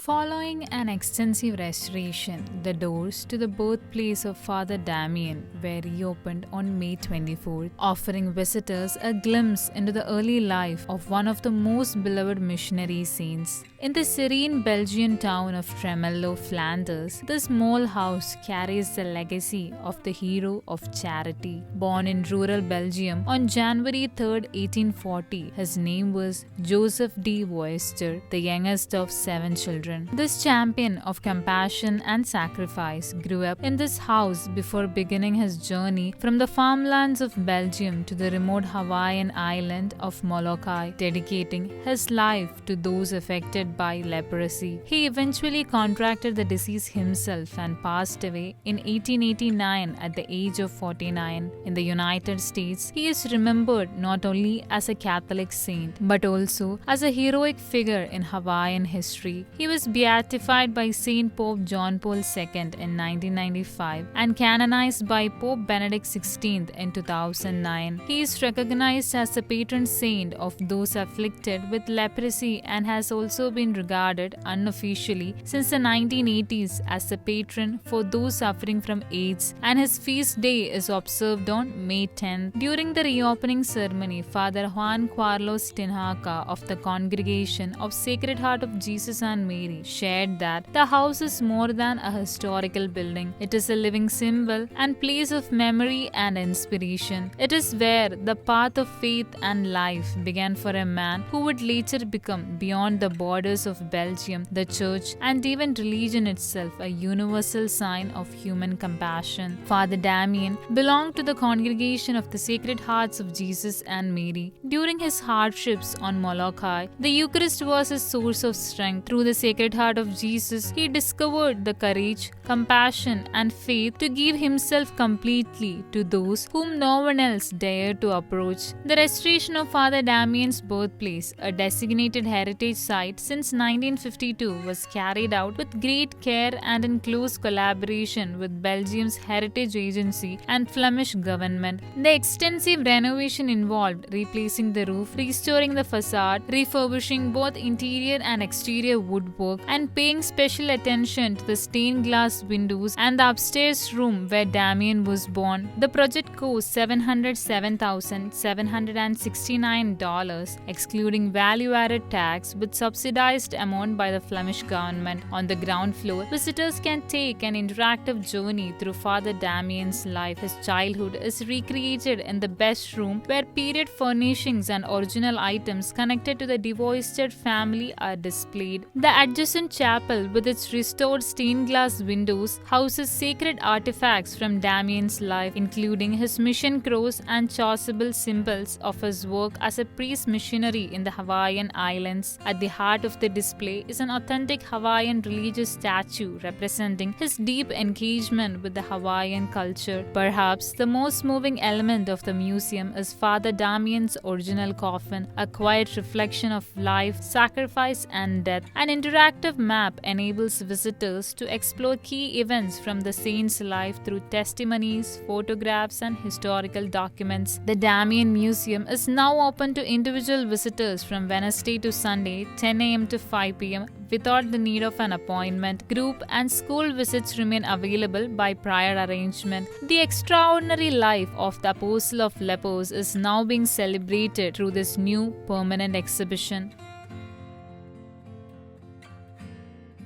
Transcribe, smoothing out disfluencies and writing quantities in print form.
Following an extensive restoration, the doors to the birthplace of Father Damien were reopened on May 24th, offering visitors a glimpse into the early life of one of the most beloved missionary saints. In the serene Belgian town of Tremelo, Flanders, the small house carries the legacy of the hero of charity. Born in rural Belgium on January 3, 1840, his name was Jozef De Veuster, the youngest of 7 children. This champion of compassion and sacrifice grew up in this house before beginning his journey from the farmlands of Belgium to the remote Hawaiian island of Molokai, dedicating his life to those affected by leprosy. He eventually contracted the disease himself and passed away in 1889 at the age of 49. In the United States, he is remembered not only as a Catholic saint but also as a heroic figure in Hawaiian history. He was beatified by Saint Pope John Paul II in 1995 and canonized by Pope Benedict XVI in 2009. He is recognized as the patron saint of those afflicted with leprosy and has also been regarded unofficially since the 1980s as the patron for those suffering from AIDS, and his feast day is observed on May 10th. During the reopening ceremony, Father Juan Carlos Tinhaka of the Congregation of Sacred Heart of Jesus and Mary shared that the house is more than a historical building. It is a living symbol and place of memory and inspiration. It is where the path of faith and life began for a man who would later become, beyond the borders of Belgium, the church, and even religion itself, a universal sign of human compassion. Father Damien belonged to the Congregation of the Sacred Hearts of Jesus and Mary. During his hardships on Molokai, the Eucharist was his source of strength. Through the Sacred Heart of Jesus, he discovered the courage, compassion, and faith to give himself completely to those whom no one else dared to approach. The restoration of Father Damien'S birthplace, a designated heritage site since 1952, was carried out with great care and in close collaboration with Belgium's Heritage Agency and Flemish government. The extensive renovation involved replacing the roof, restoring the facade, refurbishing both interior and exterior woodwork, and paying special attention to the stained glass windows and the upstairs room where Damien was born. The project cost $707,769, excluding value-added tax, with subsidized amount by the Flemish government. On the ground floor, visitors can take an interactive journey through Father Damien's life. His childhood is recreated in the best room, where period furnishings and original items connected to the De Veuster family are displayed. The adjacent chapel, with its restored stained glass windows, houses sacred artifacts from Damien's life, including his mission cross and chasuble symbols of his work as a priest missionary in the Hawaiian Islands. At the heart of the display is an authentic Hawaiian religious statue representing his deep engagement with the Hawaiian culture. Perhaps the most moving element of the museum is Father Damien's original coffin, a quiet reflection of life, sacrifice, and death. An interactive map enables visitors to explore key events from the saint's life through testimonies, photographs, and historical documents. The Damien Museum is now open to individual visitors from Wednesday to Sunday, 10 a.m. to 5 p.m. without the need of an appointment. Group and school visits remain available by prior arrangement. The extraordinary life of the Apostle of Lepers is now being celebrated through this new permanent exhibition.